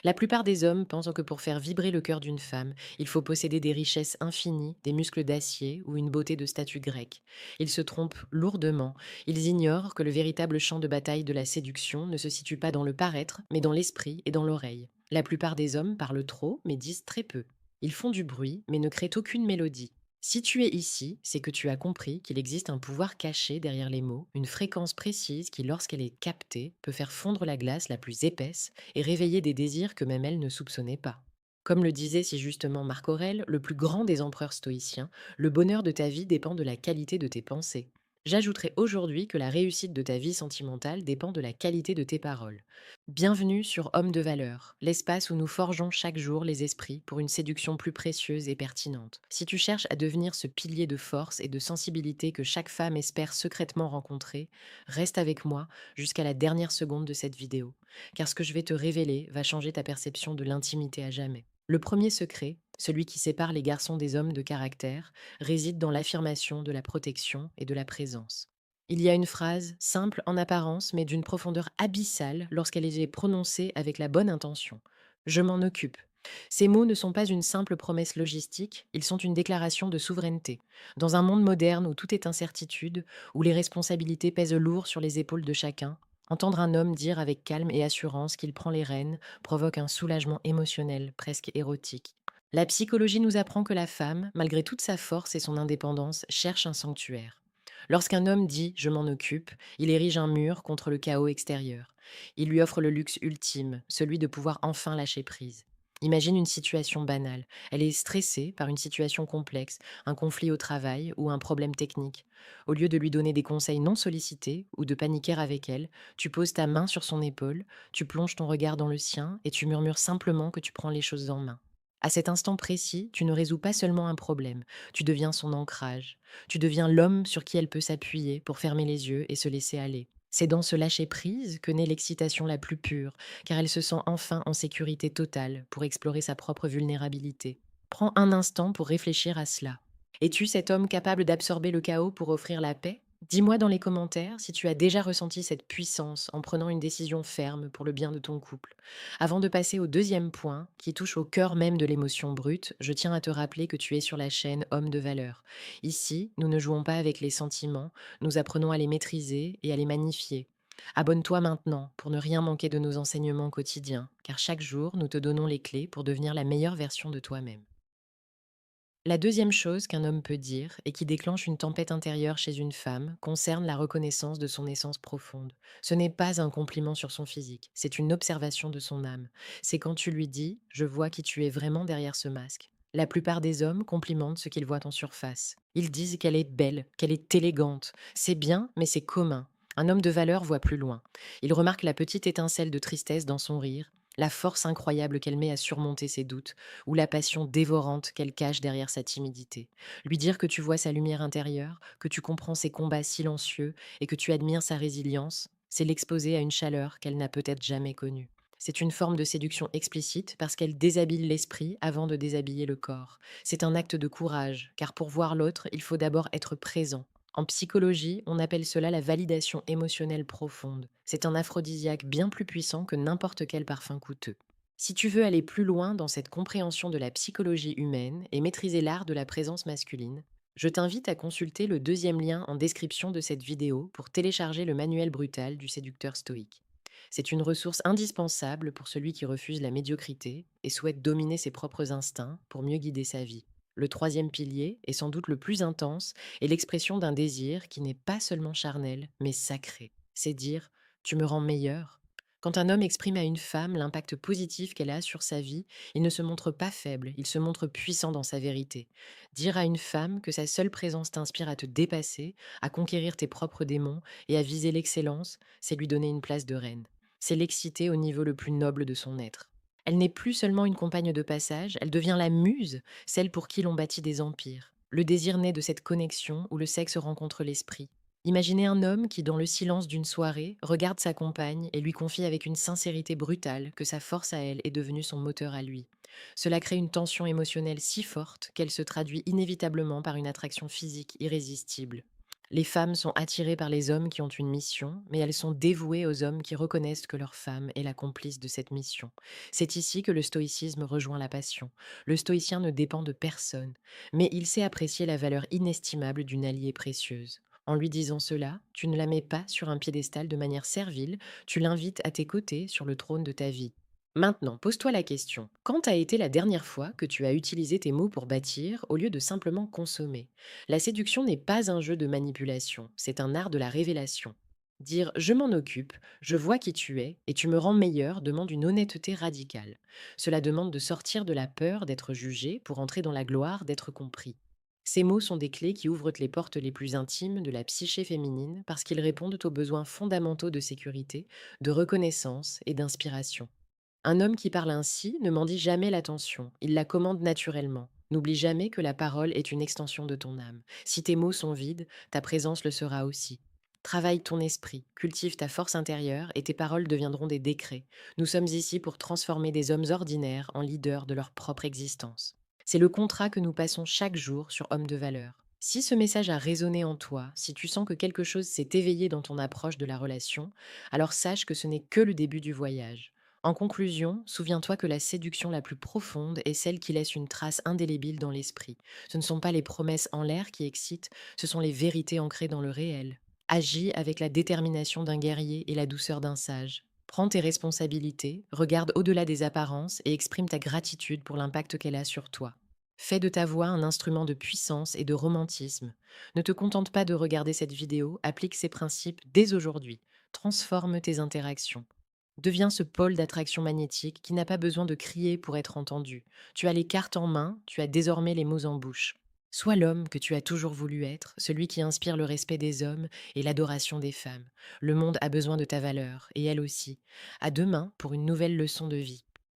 La plupart des hommes pensent que pour faire vibrer le cœur d'une femme, il faut posséder des richesses infinies, des muscles d'acier ou une beauté de statue grecque. Ils se trompent lourdement. Ils ignorent que le véritable champ de bataille de la séduction ne se situe pas dans le paraître, mais dans l'esprit et dans l'oreille. La plupart des hommes parlent trop, mais disent très peu. Ils font du bruit, mais ne créent aucune mélodie. Si tu es ici, c'est que tu as compris qu'il existe un pouvoir caché derrière les mots, une fréquence précise qui, lorsqu'elle est captée, peut faire fondre la glace la plus épaisse et réveiller des désirs que même elle ne soupçonnait pas. Comme le disait si justement Marc Aurèle, le plus grand des empereurs stoïciens, le bonheur de ta vie dépend de la qualité de tes pensées. J'ajouterai aujourd'hui que la réussite de ta vie sentimentale dépend de la qualité de tes paroles. Bienvenue sur Homme de valeur, l'espace où nous forgeons chaque jour les esprits pour une séduction plus précieuse et pertinente. Si tu cherches à devenir ce pilier de force et de sensibilité que chaque femme espère secrètement rencontrer, reste avec moi jusqu'à la dernière seconde de cette vidéo, car ce que je vais te révéler va changer ta perception de l'intimité à jamais. Le premier secret, celui qui sépare les garçons des hommes de caractère, réside dans l'affirmation de la protection et de la présence. Il y a une phrase, simple en apparence, mais d'une profondeur abyssale lorsqu'elle est prononcée avec la bonne intention. Je m'en occupe. Ces mots ne sont pas une simple promesse logistique, ils sont une déclaration de souveraineté. Dans un monde moderne où tout est incertitude, où les responsabilités pèsent lourd sur les épaules de chacun, entendre un homme dire avec calme et assurance qu'il prend les rênes provoque un soulagement émotionnel, presque érotique. La psychologie nous apprend que la femme, malgré toute sa force et son indépendance, cherche un sanctuaire. Lorsqu'un homme dit ⁇ Je m'en occupe ⁇ il érige un mur contre le chaos extérieur. Il lui offre le luxe ultime, celui de pouvoir enfin lâcher prise. Imagine une situation banale. Elle est stressée par une situation complexe, un conflit au travail ou un problème technique. Au lieu de lui donner des conseils non sollicités ou de paniquer avec elle, tu poses ta main sur son épaule, tu plonges ton regard dans le sien et tu murmures simplement que tu prends les choses en main. À cet instant précis, tu ne résous pas seulement un problème, tu deviens son ancrage. Tu deviens l'homme sur qui elle peut s'appuyer pour fermer les yeux et se laisser aller. C'est dans ce lâcher-prise que naît l'excitation la plus pure, car elle se sent enfin en sécurité totale pour explorer sa propre vulnérabilité. Prends un instant pour réfléchir à cela. Es-tu cet homme capable d'absorber le chaos pour offrir la paix? Dis-moi dans les commentaires si tu as déjà ressenti cette puissance en prenant une décision ferme pour le bien de ton couple. Avant de passer au deuxième point, qui touche au cœur même de l'émotion brute, je tiens à te rappeler que tu es sur la chaîne Homme de valeur. Ici, nous ne jouons pas avec les sentiments, nous apprenons à les maîtriser et à les magnifier. Abonne-toi maintenant pour ne rien manquer de nos enseignements quotidiens, car chaque jour, nous te donnons les clés pour devenir la meilleure version de toi-même. La deuxième chose qu'un homme peut dire et qui déclenche une tempête intérieure chez une femme concerne la reconnaissance de son essence profonde. Ce n'est pas un compliment sur son physique, c'est une observation de son âme. C'est quand tu lui dis ⁇ Je vois qui tu es vraiment derrière ce masque ⁇ La plupart des hommes complimentent ce qu'ils voient en surface. Ils disent qu'elle est belle, qu'elle est élégante. C'est bien, mais c'est commun. Un homme de valeur voit plus loin. Il remarque la petite étincelle de tristesse dans son rire, la force incroyable qu'elle met à surmonter ses doutes, ou la passion dévorante qu'elle cache derrière sa timidité. Lui dire que tu vois sa lumière intérieure, que tu comprends ses combats silencieux et que tu admires sa résilience, c'est l'exposer à une chaleur qu'elle n'a peut-être jamais connue. C'est une forme de séduction explicite parce qu'elle déshabille l'esprit avant de déshabiller le corps. C'est un acte de courage, car pour voir l'autre, il faut d'abord être présent. En psychologie, on appelle cela la validation émotionnelle profonde. C'est un aphrodisiaque bien plus puissant que n'importe quel parfum coûteux. Si tu veux aller plus loin dans cette compréhension de la psychologie humaine et maîtriser l'art de la présence masculine, je t'invite à consulter le deuxième lien en description de cette vidéo pour télécharger le manuel brutal du séducteur stoïque. C'est une ressource indispensable pour celui qui refuse la médiocrité et souhaite dominer ses propres instincts pour mieux guider sa vie. Le troisième pilier, et sans doute le plus intense, est l'expression d'un désir qui n'est pas seulement charnel, mais sacré. C'est dire ⁇ Tu me rends meilleur ⁇ Quand un homme exprime à une femme l'impact positif qu'elle a sur sa vie, il ne se montre pas faible, il se montre puissant dans sa vérité. Dire à une femme que sa seule présence t'inspire à te dépasser, à conquérir tes propres démons et à viser l'excellence, c'est lui donner une place de reine. C'est l'exciter au niveau le plus noble de son être. Elle n'est plus seulement une compagne de passage, elle devient la muse, celle pour qui l'on bâtit des empires. Le désir naît de cette connexion où le sexe rencontre l'esprit. Imaginez un homme qui, dans le silence d'une soirée, regarde sa compagne et lui confie avec une sincérité brutale que sa force à elle est devenue son moteur à lui. Cela crée une tension émotionnelle si forte qu'elle se traduit inévitablement par une attraction physique irrésistible. Les femmes sont attirées par les hommes qui ont une mission, mais elles sont dévouées aux hommes qui reconnaissent que leur femme est la complice de cette mission. C'est ici que le stoïcisme rejoint la passion. Le stoïcien ne dépend de personne, mais il sait apprécier la valeur inestimable d'une alliée précieuse. En lui disant cela, tu ne la mets pas sur un piédestal de manière servile, tu l'invites à tes côtés sur le trône de ta vie. Maintenant, pose-toi la question. Quand a été la dernière fois que tu as utilisé tes mots pour bâtir au lieu de simplement consommer? La séduction n'est pas un jeu de manipulation, c'est un art de la révélation. Dire je m'en occupe, je vois qui tu es et tu me rends meilleur demande une honnêteté radicale. Cela demande de sortir de la peur d'être jugé pour entrer dans la gloire d'être compris. Ces mots sont des clés qui ouvrent les portes les plus intimes de la psyché féminine parce qu'ils répondent aux besoins fondamentaux de sécurité, de reconnaissance et d'inspiration. Un homme qui parle ainsi ne mendie jamais l'attention, il la commande naturellement. N'oublie jamais que la parole est une extension de ton âme. Si tes mots sont vides, ta présence le sera aussi. Travaille ton esprit, cultive ta force intérieure et tes paroles deviendront des décrets. Nous sommes ici pour transformer des hommes ordinaires en leaders de leur propre existence. C'est le contrat que nous passons chaque jour sur Hommes de valeur. Si ce message a résonné en toi, si tu sens que quelque chose s'est éveillé dans ton approche de la relation, alors sache que ce n'est que le début du voyage. En conclusion, souviens-toi que la séduction la plus profonde est celle qui laisse une trace indélébile dans l'esprit. Ce ne sont pas les promesses en l'air qui excitent, ce sont les vérités ancrées dans le réel. Agis avec la détermination d'un guerrier et la douceur d'un sage. Prends tes responsabilités, regarde au-delà des apparences et exprime ta gratitude pour l'impact qu'elle a sur toi. Fais de ta voix un instrument de puissance et de romantisme. Ne te contente pas de regarder cette vidéo, applique ces principes dès aujourd'hui. Transforme tes interactions. Deviens ce pôle d'attraction magnétique qui n'a pas besoin de crier pour être entendu. Tu as les cartes en main, tu as désormais les mots en bouche. Sois l'homme que tu as toujours voulu être, celui qui inspire le respect des hommes et l'adoration des femmes. Le monde a besoin de ta valeur, et elle aussi. À demain pour une nouvelle leçon de vie.